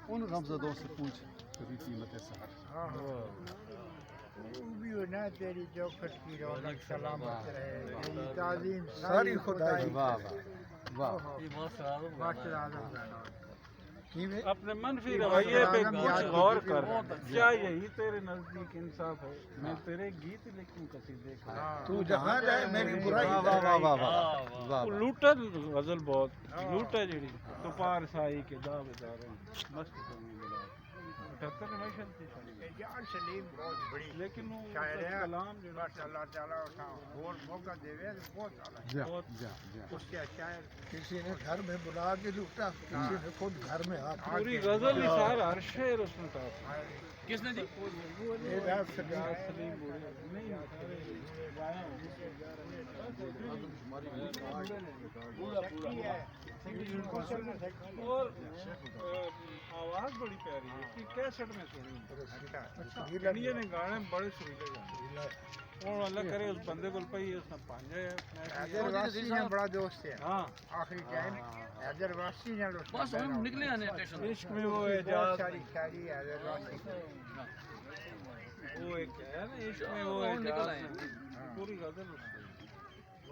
ان غمزدوں سے پوچھ کبھی قیمت سحر. وہ بھی ہونا تیری چوکھٹ کی رونق سلامت رہے تیری تعظیم ساری خدائی. واہ واہ واہ. اپنے منفی رویے پہ کچھ غور کر. کیا یہی تیرے نزدیک انصاف ہے؟ میں تیرے گیت لکھوں قصیدے کا. تو جہاں جائے میری برائی. واہ واہ واہ واہ واہ. لوٹا غزل بہت لوٹا جڑی تو پار سائی کے دا بچارے مست سنگی بلا 78 میں چلتی جان سلیم بہت بڑی لیکن وہ شاعر ہے. کلام جو بس اللہ تعالیٰ اور موقع دے بہت اعلیٰ جا جا جا. اس کے شاعر کسی نے گھر میں بلا کے لوٹا, کسی نے خود گھر میں آ کے. پوری غزل نثار ہر شعر اس میں تھا. کس نے جی؟ سلیم بوڑھے نہیں اور آواز بڑی پیاری ہے. اس کی کیسٹ میں سنی یہ نے گانے بڑے سریلے گانے. اور اللہ کرے اس بندے کو پئی اس نے پانجے حیدر واسی نے بڑا دوست ہے. ہاں آخری ٹائم حیدر واسی نے بس ہم نکلے ہیں اسٹیشن. عشق میں وہ بہت اعجاز ساری شاعری ہے حیدر واسی کی. وہ ایک ہے نا عشق میں وہ نکل آئے اعجاز پوری غزل اس کی.